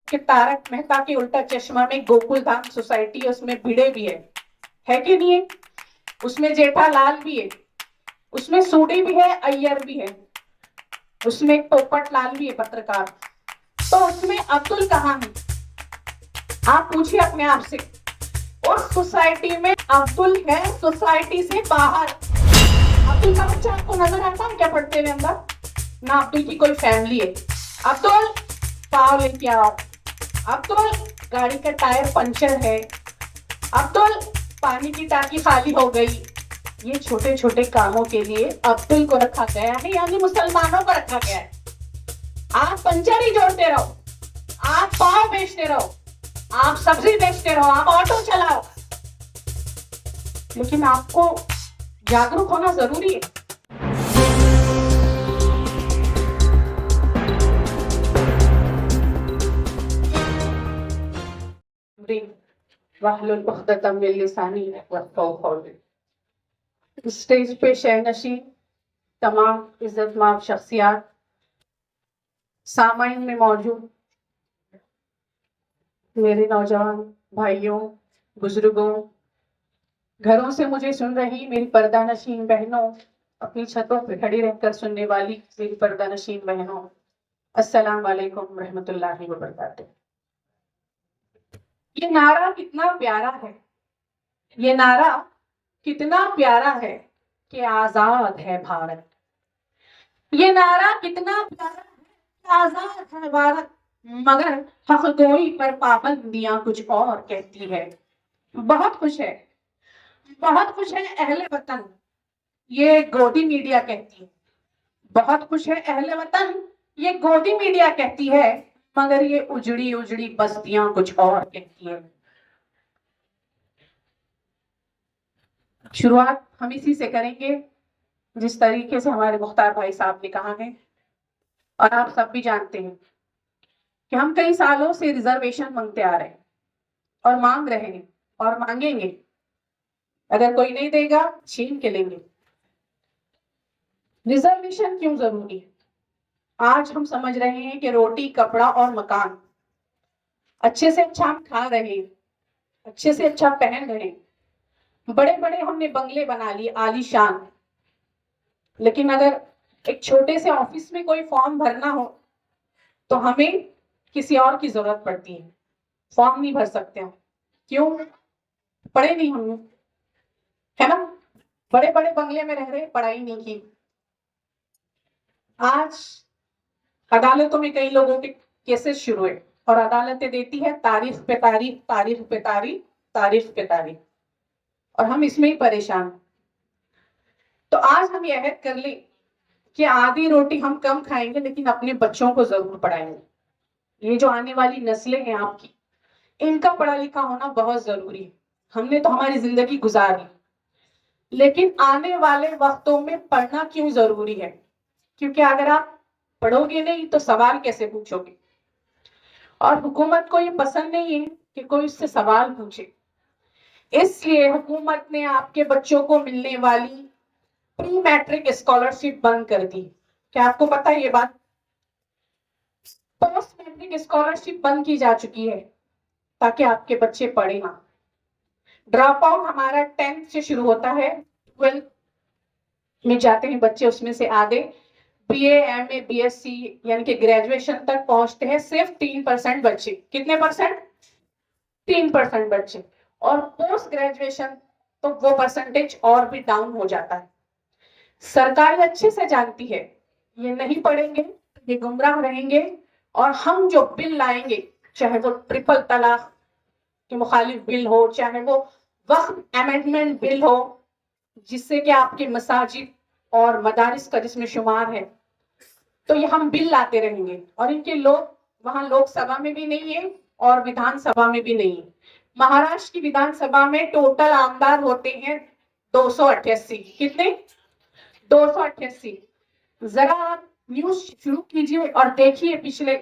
कि तारक मेहता के उल्टा चश्मा में गोकुल धाम सोसाइटी है, उसमें भिड़े भी है कि नहीं है? उसमें जेठालाल भी है, उसमें सूडी भी है, अय्यर भी है, उसमें पोपट लाल भी है पत्रकार। तो उसमें अब्दुल कहाँ है? आप पूछिए अपने आप से। उस सोसाइटी में अब्दुल है, सोसाइटी से बाहर। अब्दुल का बच्चा आपको नजर आता है क्या पढ़ते हुए अंदर? ना अब्दुल की कोई फैमिली है। अब्दुल पाव लेके आओ, अब्दुल गाड़ी का टायर पंचर है, अब्दुल पानी की टाकी खाली हो गई। ये छोटे छोटे कामों के लिए अब्दुल को रखा गया है, यानी मुसलमानों को रखा गया है। आप पंचर ही जोड़ते रहो, आप पाव बेचते रहो, आप सब्जी बेचते रहो, आप ऑटो चलाओ, लेकिन आपको जागरूक होना जरूरी है। स्टेज पे शहनशी तमाम इज्जतमाब शख्सियात, सामाइन में मौजूद मेरे नौजवान भाइयों, बुजुर्गों, घरों से मुझे सुन रही मेरी पर्दानशीन बहनों, अपनी छतों पर खड़ी रहकर सुनने वाली मेरी पर्दानशीन बहनों, अस्सलाम वालेकुम रहमतुल्लाहि व बरकातुहू। ये नारा कितना प्यारा है, ये नारा कितना प्यारा है कि आजाद है भारत। ये नारा कितना प्यारा है कि आजाद है भारत, मगर हक गोई पर पाबंदियां कुछ और कहती है। बहुत खुश है, बहुत खुश है अहले वतन, ये गोदी मीडिया कहती है। बहुत खुश है अहले वतन, ये गोदी मीडिया कहती है, मगर ये उजड़ी उजड़ी बस्तियां कुछ और कहती है। शुरुआत हम इसी से करेंगे जिस तरीके से हमारे मुख्तार भाई साहब ने कहा है। और आप सब भी जानते हैं कि हम कई सालों से रिजर्वेशन मांगते आ रहे हैं और मांग रहे हैं और मांगेंगे। अगर कोई नहीं देगा छीन के लेंगे। रिजर्वेशन क्यों जरूरी है? आज हम समझ रहे हैं कि रोटी, कपड़ा और मकान, अच्छे से अच्छा हम खा रहे हैं, अच्छे से अच्छा पहन रहे हैं, बड़े बड़े हमने बंगले बना लिए आलीशान, लेकिन अगर एक छोटे से ऑफिस में कोई फॉर्म भरना हो तो हमें किसी और की जरूरत पड़ती है। फॉर्म नहीं भर सकते हम, क्यों? पढ़े नहीं हम, है ना? बड़े बड़े बंगले में रह रहे, पढ़ाई नहीं की। आज अदालतों में कई लोगों के केसेस शुरू हुए और अदालतें देती है तारीफ पे तारीफ, तारीफ पे तारीफ, तारीफ पे तारीफ, और हम इसमें ही परेशान। तो आज हम यह अहद कर ले कि आधी रोटी हम कम खाएंगे, लेकिन अपने बच्चों को जरूर पढ़ाएंगे। ये जो आने वाली नस्लें हैं आपकी, इनका पढ़ा लिखा होना बहुत जरूरी है। हमने तो हमारी जिंदगी गुजारी, लेकिन आने वाले वक्तों में पढ़ना क्यों जरूरी है? क्योंकि अगर आप पढ़ोगे नहीं तो सवाल कैसे पूछोगे? और हुकूमत को ये पसंद नहीं है कि कोई उससे सवाल पूछे। इसलिए हुकूमत ने आपके बच्चों को मिलने वाली प्री मैट्रिक स्कॉलरशिप बंद कर दी। क्या आपको पता है ये बात? पोस्ट मैट्रिक स्कॉलरशिप बंद की जा चुकी है ताकि आपके बच्चे पढ़े ना। ड्रॉप आउट हमारा 10th से शुरू होता है, 12th में जाते हैं बच्चे, उसमें से आधे बीए, एमए, बीएससी यानी कि ग्रेजुएशन तक पहुंचते हैं सिर्फ 3% बच्चे। कितने परसेंट? 3% बच्चे। और पोस्ट ग्रेजुएशन तो वो परसेंटेज और भी डाउन हो जाता है। सरकार अच्छे से जानती है ये नहीं पढ़ेंगे, ये गुमराह रहेंगे, और हम जो बिल लाएंगे, चाहे वो ट्रिपल तलाक के मुखालिफ बिल हो, चाहे वो वक्फ अमेंडमेंट बिल हो, जिससे कि आपके मसाजिद और मदारिस का जिसमें शुमार है, तो ये हम बिल लाते रहेंगे। और इनके लोग वहां लोकसभा में भी नहीं है और विधानसभा में भी नहीं है। महाराष्ट्र की विधानसभा में टोटल आमदार होते हैं 288। कितने? 288। जरा आप न्यूज शुरू कीजिए और देखिए पिछले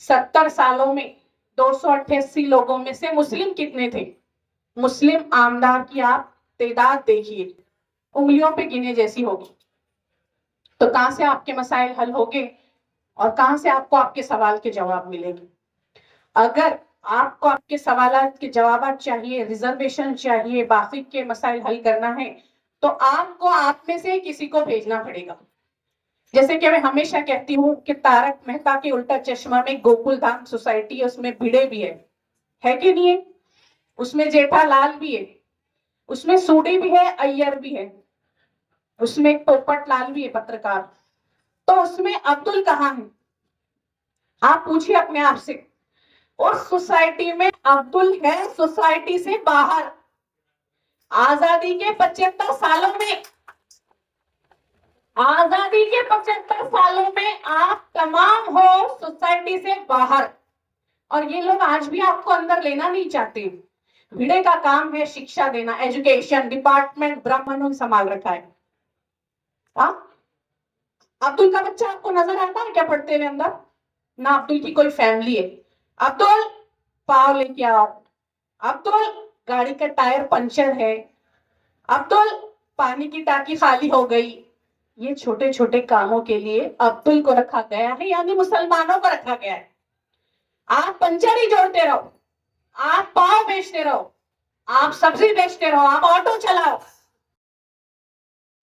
70 सालों में 288 लोगों में से मुस्लिम कितने थे? मुस्लिम आमदार की आप तादाद देखिए, उंगलियों पे गिने जैसी होगी। तो कहां से आपके मसाइल हल होंगे और कहां से आपको आपके सवाल के जवाब मिलेंगे? अगर आपको आपके सवालात के जवाब चाहिए, रिजर्वेशन चाहिए, बाकी के मसाइल हल करना है, तो आपको आप में से किसी को भेजना पड़ेगा। जैसे कि मैं हमेशा कहती हूँ कि तारक मेहता के उल्टा चश्मा में गोकुल धाम सोसाइटी है, उसमें भिड़े भी है कि नहीं है? उसमें जेठालाल भी है, उसमें सूडी भी है, अय्यर भी है, उसमें पोपट लाल भी है पत्रकार। तो उसमें अब्दुल कहाँ है? आप पूछिए अपने आप से। उस सोसाइटी में अब्दुल है सोसाइटी से बाहर। आजादी के 75 सालों में, आजादी के 75 सालों में आप तमाम हो सोसाइटी से बाहर, और ये लोग आज भी आपको अंदर लेना नहीं चाहते। भिड़े का काम है शिक्षा देना, एजुकेशन डिपार्टमेंट ब्राह्मणों ने संभाल रखा है। अब्दुल का बच्चा आपको नजर आता है क्या पढ़ते हुए अंदर? ना अब्दुल की कोई फैमिली है। अब्दुल पाव लेके आओ, अब्दुल गाड़ी का टायर पंचर है, अब्दुल पानी की टाकी खाली हो गई। ये छोटे छोटे कामों के लिए अब्दुल को रखा गया है, यानी मुसलमानों को रखा गया है। आप पंचर ही जोड़ते रहो, आप पाव बेचते रहो, आप सब्जी बेचते रहो, आप ऑटो चलाओ,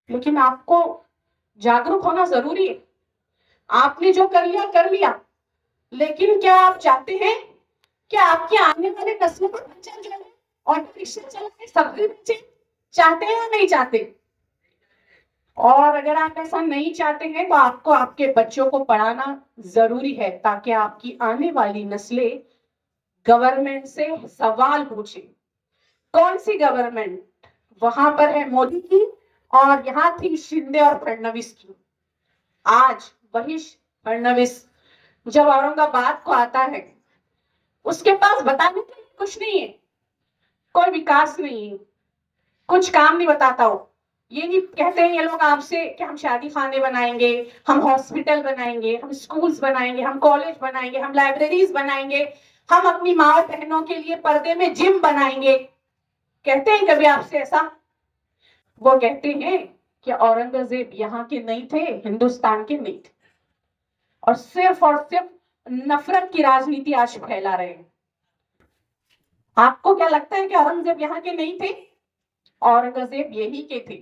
लेकिन आपको जागरूक होना जरूरी है। आपने जो कर लिया, लेकिन क्या आप चाहते हैं कि आपके आने वाले नस्लों पर पंचर जोड़े, ऑटो रिक्शा चलाए, सब्जी बेचे? चाहते हैं या नहीं चाहते? और अगर आप ऐसा नहीं चाहते हैं तो आपको आपके बच्चों को पढ़ाना जरूरी है, ताकि आपकी आने वाली नस्लें गवर्नमेंट से सवाल पूछे। कौन सी गवर्नमेंट? वहां पर है मोदी की, और यहां थी शिंदे और फडणवीस की। आज वही फडणवीस जब औरंगाबाद को आता है, उसके पास बताने के लिए कुछ नहीं है, कोई विकास नहीं है, कुछ काम नहीं बताता हो। ये नहीं कहते हैं ये लोग आपसे कि हम शादी खाने बनाएंगे, हम हॉस्पिटल बनाएंगे, हम स्कूल्स बनाएंगे, हम कॉलेज बनाएंगे, हम लाइब्रेरीज बनाएंगे, हम अपनी माँ बहनों के लिए पर्दे में जिम बनाएंगे। कहते हैं कभी आपसे ऐसा? वो कहते हैं कि औरंगजेब यहाँ के नहीं थे, हिंदुस्तान के नहीं थे, और सिर्फ नफरत की राजनीति आज फैला रहे हैं। आपको क्या लगता है कि औरंगजेब यहाँ के नहीं थे? औरंगजेब यही के थे।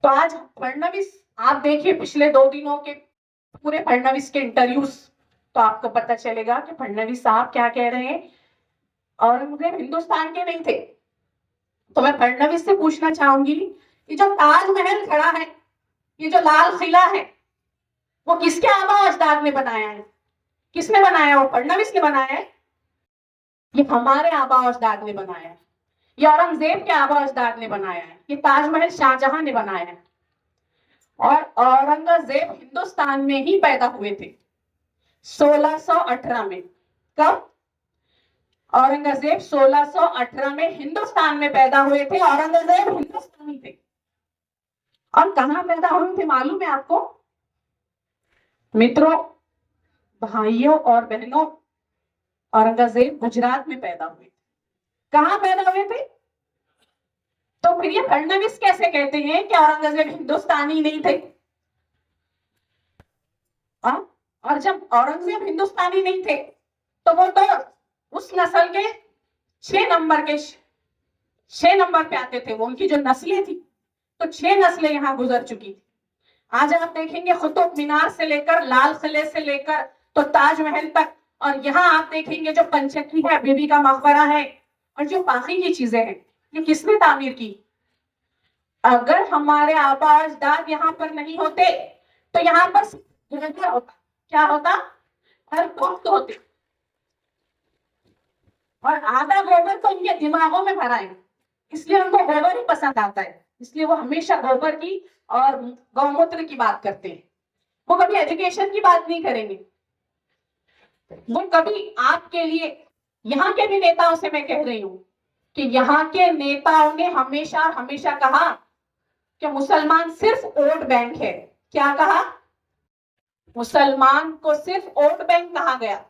तो आज फडणवीस, आप देखिए पिछले 2 दिनों के पूरे फडणवीस के इंटरव्यूज, तो आपको पता चलेगा कि फडणवीस साहब क्या कह रहे हैं, औरंगजेब हिंदुस्तान के नहीं थे। तो मैं फडणवीस से पूछना चाहूंगी, ये जो ताजमहल खड़ा है, ये जो लाल किला है, वो किसके आबा अजदाद ने बनाया है? किसने बनाया? वो फडणवीस ने बनाया है? ये हमारे आबा अजदाद ने बनाया है, ये औरंगजेब के आबा अजदाद ने बनाया है, ये ताजमहल शाहजहां ने बनाया है। और औरंगजेब हिंदुस्तान में ही पैदा हुए थे 1618 में। कब? औरंगजेब 1618 में हिंदुस्तान में पैदा हुए थे। औरंगजेब हिंदुस्तानी थे। और कहां पैदा हुए थे मालूम है आपको? मित्रों, भाइयों और बहनों, औरंगजेब गुजरात में पैदा हुए थे। कहां पैदा हुए थे? तो फिर ये फडणवीस कैसे कहते हैं कि औरंगजेब हिंदुस्तानी नहीं थे? और जब औरंगजेब हिंदुस्तानी नहीं थे, तो वो तो उस नस्ल के 6 नंबर पे आते थे। वो उनकी जो नस्लें थी, तो 6 नस्लें यहां गुजर चुकी थी। आज आप देखेंगे कुतुब मीनार से लेकर, लाल किले से लेकर तो ताजमहल तक, और यहाँ आप देखेंगे जो पंचकी है, बीबी का मकबरा है, और जो बाकी की चीजें हैं, ये किसने तामीर की? अगर हमारे आबा अजदाद यहाँ पर नहीं होते तो यहाँ पर क्या होता? क्या होता? हर वक्त होते। और आधा गोबर तो उनके दिमागों में भरा है, इसलिए उनको गोबर ही पसंद आता है, इसलिए वो हमेशा गोबर की और गौमूत्र की बात करते हैं। वो कभी एजुकेशन की बात नहीं करेंगे। वो कभी आपके लिए, यहाँ के भी नेताओं से मैं कह रही हूं कि यहाँ के नेताओं ने हमेशा हमेशा कहा कि मुसलमान सिर्फ वोट बैंक है। क्या कहा? मुसलमान को सिर्फ वोट बैंक कहा गया।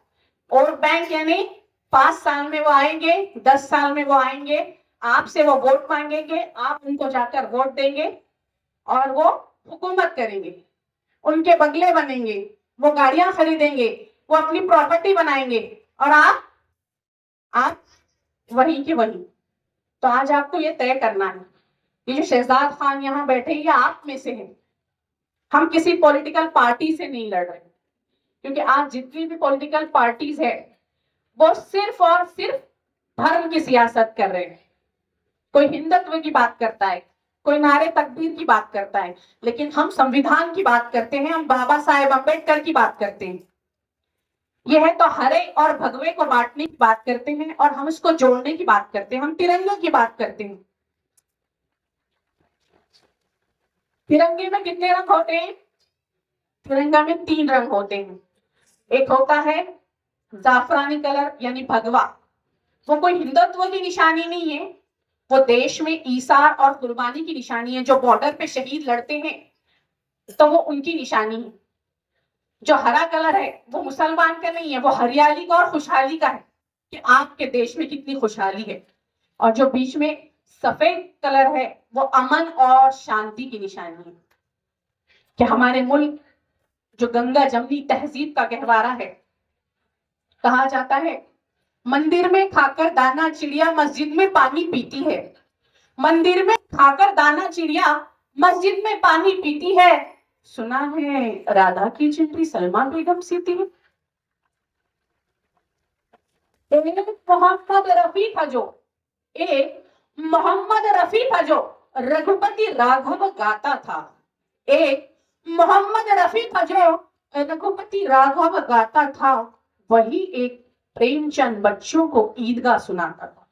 वोट बैंक यानी 5 साल में वो आएंगे, 10 साल में वो आएंगे, आपसे वो वोट मांगेंगे, आप उनको जाकर वोट देंगे और वो हुकूमत करेंगे, उनके बंगले बनेंगे, वो गाड़ियां खरीदेंगे, वो अपनी प्रॉपर्टी बनाएंगे, और आप वहीं के वहीं। तो आज आपको ये तय करना है, ये जो शहजाद खान यहाँ बैठे ये आप में से हैं। हम किसी पॉलिटिकल पार्टी से नहीं लड़ रहे, क्योंकि आज जितनी भी पॉलिटिकल पार्टीज है वो सिर्फ और सिर्फ धर्म की सियासत कर रहे हैं। कोई हिंदुत्व की बात करता है, कोई नारे तकबीर की बात करता है, लेकिन हम संविधान की बात करते हैं, हम बाबा साहेब अम्बेडकर की बात करते हैं। यह है तो हरे और भगवे को बांटने की बात करते हैं और हम इसको जोड़ने की बात करते हैं, हम तिरंगे की बात करते हैं। तिरंगे में कितने रंग होते हैं? तिरंगा में 3 रंग होते हैं। एक होता है जाफरानी कलर यानी भगवा, वो कोई हिंदुत्व की निशानी नहीं है, वो देश में ईसार और कुर्बानी की निशानी है। जो बॉर्डर पे शहीद लड़ते हैं तो वो उनकी निशानी है। जो हरा कलर है वो मुसलमान का नहीं है, वो हरियाली का और खुशहाली का है कि आपके देश में कितनी खुशहाली है। और जो बीच में सफेद कलर है वो अमन और शांति की निशानी है कि हमारे मुल्क जो गंगा जमनी तहजीब का गहवारा है। कहा जाता है मंदिर में खाकर दाना चिड़िया मस्जिद में पानी पीती है। मंदिर में खाकर दाना चिड़िया मस्जिद में पानी पीती है। सुना है राधा की चिंटी सलमा बेगम सी थी। एक मोहम्मद रफी था जो रघुपति राघव गाता था। एक मोहम्मद रफी था जो रघुपति राघव गाता था। वही एक प्रेमचंद बच्चों को ईदगाह सुनाता था।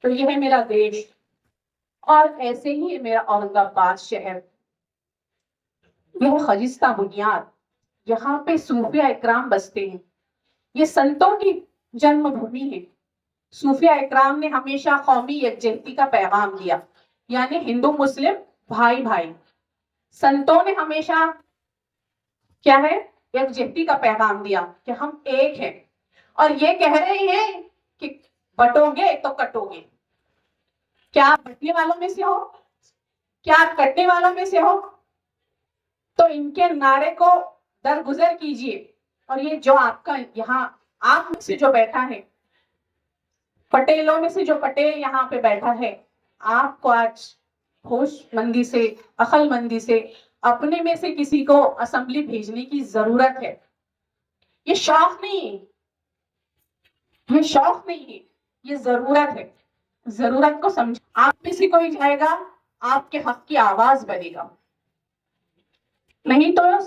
तो यह है मेरा देश और ऐसे ही है मेरा औरंगाबाद शहर। यह खजिस्ता बुनियाद, यहाँ पे सूफिया इकराम बसते हैं। ये संतों की जन्मभूमि है। सूफिया इकराम ने हमेशा कौमी यकजहती का पैगाम दिया, यानी हिंदू मुस्लिम भाई भाई। संतों ने हमेशा क्या है यकजहती का पैगाम दिया कि हम एक हैं, और ये कह रहे हैं कि बटोगे तो कटोगे। क्या आप बटने वालों में से हो? क्या आप कटने वालों में से हो? तो इनके नारे को दरगुजर कीजिए। और ये जो आपका यहाँ आप में से जो बैठा है, पटेलों में से जो पटेल यहाँ पे बैठा है, आपको आज होशमंदी से अक्लमंदी से अपने में से किसी को असेंबली भेजने की जरूरत है। ये शौक नहीं है, ये शौक नहीं है, ये जरूरत है। जरूरत को समझ, आप में से कोई जाएगा, आपके हक की आवाज बनेगा। नहीं तो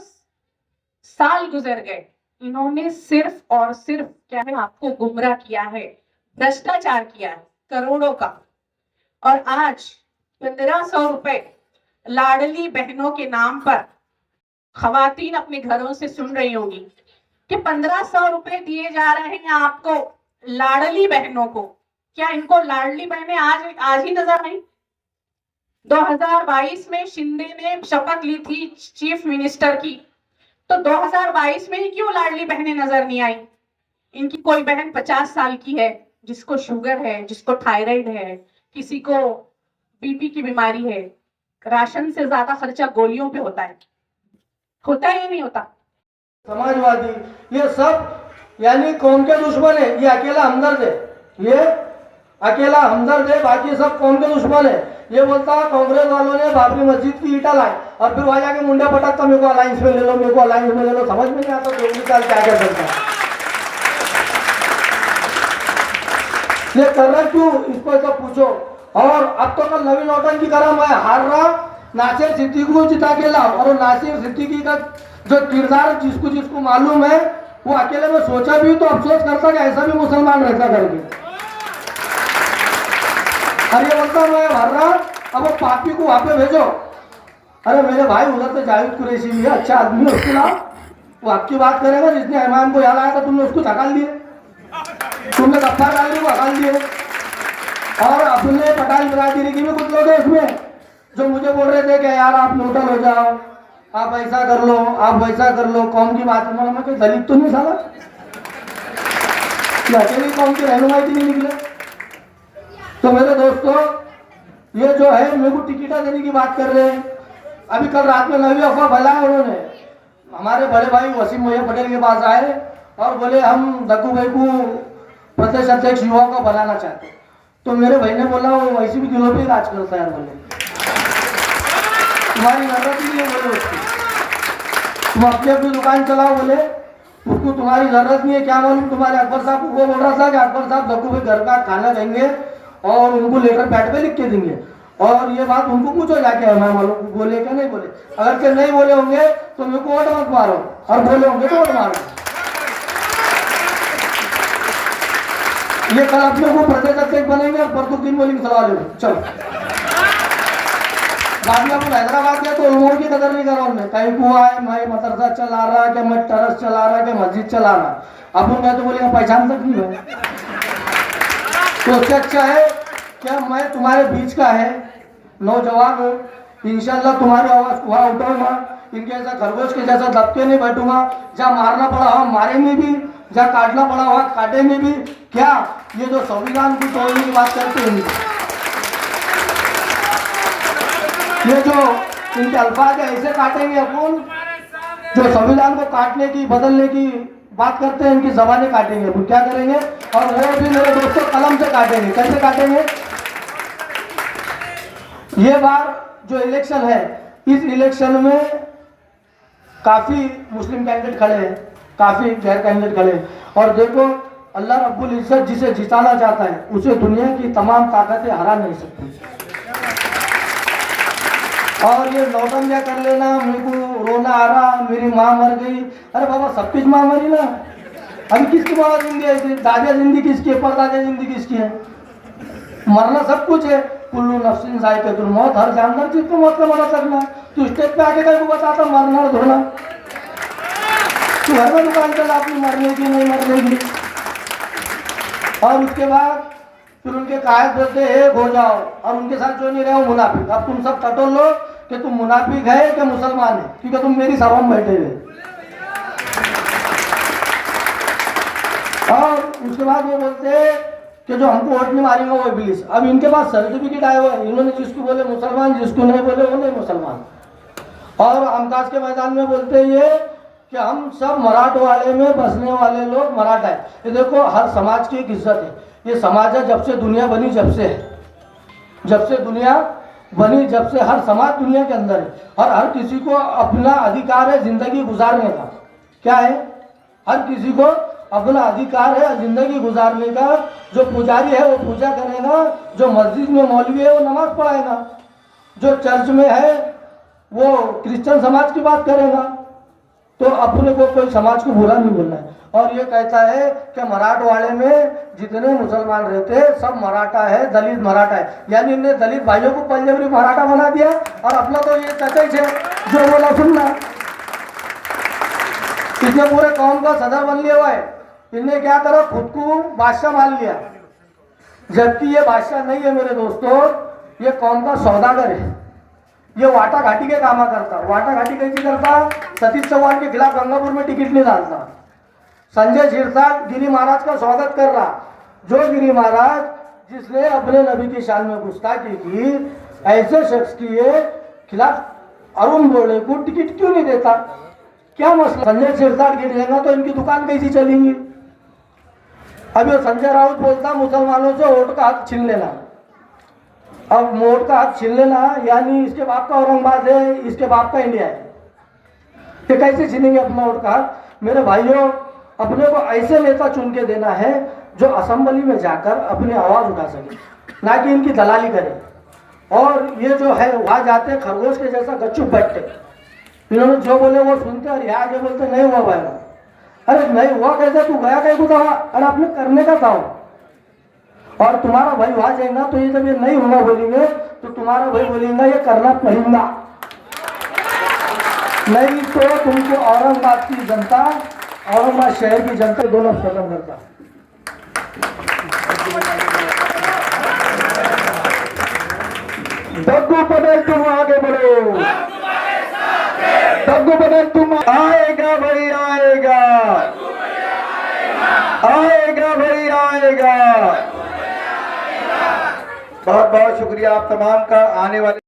साल गुजर गए, इन्होंने सिर्फ और सिर्फ क्या है आपको गुमराह किया है, भ्रष्टाचार किया है करोड़ों का। और आज 1500 रुपए लाडली बहनों के नाम पर खवातीन अपने घरों से सुन रही होंगी कि 1500 रुपए दिए जा रहे हैं आपको लाडली बहनों को। क्या इनको लाडली बहनें आज ही नजर आई? 2022 में शिंदे ने शपथ ली थी चीफ मिनिस्टर की, तो 2022 में ही क्यों लाडली बहनें नजर नहीं आई? इनकी कोई बहन 50 साल की है, जिसको शुगर है, जिसको थायराइड है, किसी को बीपी की बीमारी है, राशन से ज्यादा खर्चा गोलियों पे होता है या नहीं होता? समाजवादी ये सब यानी कौम के दुश्मन है। ये अकेला हमदर्द है, ये अकेला हमदर्द है, बाकी सब कौम के दुश्मन है। ये बोलता है कांग्रेस वालों ने बाबरी मस्जिद की ईटा लाई और फिर वहां जाके मुंडा पटकता मेरे को अलायंस में ले लो, मेरे को अलायंस में ले लो। समझ में नहीं आता जोगी साल क्या कर सकता है। ये कर रहा क्यों, इसको सब पूछो। और अब तो कल नवीन नौटंकी करा, मैं हार रहा नासिर सिद्दीकी को जिता के लाओ। और नासिर सिद्दीकी का जो किरदार जिसको मालूम है, वो अकेले में सोचा भी तो अफसोस करता कि ऐसा भी मुसलमान रहता करके। अरे बोलता मैं हार रहा, अब वो पापी को वहां पे भेजो। अरे मेरे भाई उधर तो जावेद कुरैशी भी है, अच्छा आदमी है, उसको लाओ, वो आपकी बात करेगा। जिसने ऐमान को यहाँ लाया था तुमने उसको धकाल दिए, तुमने गफ्फार डाली को हकाल दिए। और अपने पटाल बिरादरी की भी कुछ लोग हैं उसमें जो मुझे बोल रहे थे कि यार आप न्यूट्रल हो जाओ, आप ऐसा कर लो, आप वैसा कर लो, कौम की बात में। मैं कोई दलित तो नहीं साला, अकेली कौम की रहनुमाई की नहीं निकले। तो मेरे दोस्तों ये जो है मेरे को टिकटा देने की बात कर रहे हैं। अभी कल रात में नवी अफवाह फैलाया उन्होंने, हमारे बड़े भाई वसीम मोहम्मद पटेल के पास आए और बोले हम दक्कू भाई को प्रदेश अध्यक्ष युवा को बनाना चाहते हैं। तो मेरे भाई ने बोला वो वैसे भी दिलों पे राज करता है, बोले तुम्हारी जरूरत नहीं है, बोले उसकी तुम अपनी अपनी दुकान चलाओ, बोले उसको तुम्हारी जरूरत नहीं है। क्या मालूम तुम्हारे अकबर साहब को वो बोल रहा था कि अकबर साहब दक्कू भाई घर का खाना देंगे और उनको लेटर पैड पे लिख के देंगे, और ये बात उनको पूछो जाके मैं मालूम बोले क्या नहीं बोले। अगर के नहीं बोले होंगे तो मेरे को वोट मत मारो, और बोले होंगे तो वोट मारो। ये कल अपने को प्रदेश अध्यक्ष बनेंगे और परसों दिन बोलेंगे सवाल चलो। बाद में अपन हैदराबाद गए तो उलमोड़ की कदर नहीं करा उनने, कहीं कुआ है, मैं मदरसा चला रहा कि मैं टरस चला रहा कि मस्जिद चला रहा। अपन मैं तो बोलेगा पहचान तक नहीं है। तो उससे अच्छा है क्या मैं तुम्हारे बीच का है, नौजवान हूँ, इंशाल्लाह तुम्हारी आवाज को वहां उठाऊंगा, इनके ऐसा खरगोश के जैसा दबके नहीं बैठूंगा। जहाँ मारना पड़ा वहां मारेंगे भी, जहाँ काटना पड़ा वहां काटेंगे भी। क्या ये जो संविधान को तोड़ने की बात करते हैं, ये जो इनके अल्फाज है ऐसे काटेंगे अपन, जो संविधान को काटने की बदलने की बात करते हैं इनकी जबानें काटेंगे अपन। क्या करेंगे, और वो भी मेरे दोस्तों कलम से काटेंगे। कैसे काटेंगे, ये बार जो इलेक्शन है, इस इलेक्शन में काफी मुस्लिम कैंडिडेट खड़े हैं, काफी गैर कैंडिडेट खड़े हैं, और देखो अल्लाह रब्बुल इज्जत जिसे जिताना चाहता है उसे दुनिया की तमाम ताकतें हरा नहीं सकती। और ये नौटंकियां कर लेना, मेरे को रोना आ रहा, मेरी माँ मर गई, अरे बाबा सबकी माँ मरी ना, अभी किसकी माँ जिंदगी है, दादा जिंदगी किसकी है, परदादा जिंदगी किसकी है। मरना सब कुछ है, कुल्लू नफ्सिन जायकातुल मौत, हर जानवर चीज को मौत का मरा सकना। तू स्टेज पे आके कहीं को बताता मरना और धोना, तू घर में दुकान चला अपनी मरने की नहीं मरने की। और उसके बाद फिर उनके कायद बोलते एक हो जाओ, और उनके साथ जो नहीं रहे वो मुनाफिक। अब तुम सब टटोल लो कि तुम मुनाफिक है कि मुसलमान है, क्योंकि तुम मेरी सभा में बैठे हुए। और उसके बाद वो बोलते कि जो हमको वोट नहीं मारेंगे वो इब्लीस। अब इनके पास सर्टिफिकेट आए हुए हैं, इन्होंने जिसको बोले मुसलमान, जिसको नहीं बोले वो नहीं मुसलमान। और अमताज के मैदान में बोलते ये कि हम सब मराठवाड़े में बसने वाले लोग मराठा है। ये देखो हर समाज की एक इज्जत है, ये समाज है जब से दुनिया बनी, जब से है, जब से दुनिया बनी, जब से हर समाज दुनिया के अंदर है, और हर किसी को अपना अधिकार है जिंदगी गुजारने का। क्या है, हर किसी को अपना अधिकार है जिंदगी गुजारने का। जो पुजारी है वो पूजा करेगा, जो मस्जिद में मौलवी है वो नमाज पढ़ाएगा, जो चर्च में है वो क्रिश्चियन समाज की बात करेगा। तो अपने को कोई समाज को बुरा नहीं बोलना है। और ये कहता है कि मराठवाड़े में जितने मुसलमान रहते हैं सब मराठा है, दलित मराठा है, यानी इनने दलित भाइयों को पंजाबी मराठा बना दिया, और अपना तो ये चचई है जो बोला सुनना। इसने पूरे कौम का सदर बन लिया हुआ है। इनने क्या करा, खुद को बादशाह मान लिया, जबकि ये बादशाह नहीं है मेरे दोस्तों, ये कौम का सौदागर है। ये वाटा घाटी के कामा करता। वाटा घाटी कैसी करता, सतीश चौहान के खिलाफ गंगापुर में टिकट नहीं डालता। संजय शिरसाट गिरी महाराज का स्वागत कर रहा, जो गिरी महाराज जिसने अपने नबी की शान में गुस्ताखी की, ऐसे शख्स के खिलाफ अरुण बोले को टिकट क्यों नहीं देता, क्या मसला। संजय शिरसाट गिर जाएगा तो इनकी दुकान कैसी चलेंगी। अभी संजय राउत बोलता मुसलमानों से वोट का हक छीन लेना। अब वोट का हक छीन लेना यानी इसके बाप का औरंगाबाद है, इसके बाप का इंडिया है, ये कैसे छीनेंगे अपना वोट का हक। मेरे भाइयों, अपने को ऐसे नेता चुन के देना है जो असेंबली में जाकर अपनी आवाज उठा सके, ना कि इनकी दलाली करे। और ये जो है वहां जाते खरगोश के जैसा गच्चुप बैठते, इन्होंने जो बोले वो सुनते और यहाँ आगे बोलते नहीं हुआ भाई। अरे नहीं हुआ कैसे, तू गया कहीं को, अरे आपने करने का था। और तुम्हारा भाई वहां जाएगा तो ये जब ये नहीं होना बोलेंगे तो तुम्हारा भाई बोलेगा ये करना पड़ेगा, नहीं तो तुमको औरंगाबाद की जनता, औरंगाबाद शहर की जनता दोनों खत्म करता। दग्गू पटेल तुम आगे बढ़ो, दग्गू पटेल तुम आएगा भाई आएगा, आएगा भाई आएगा। बहुत बहुत शुक्रिया आप तमाम का आने वाले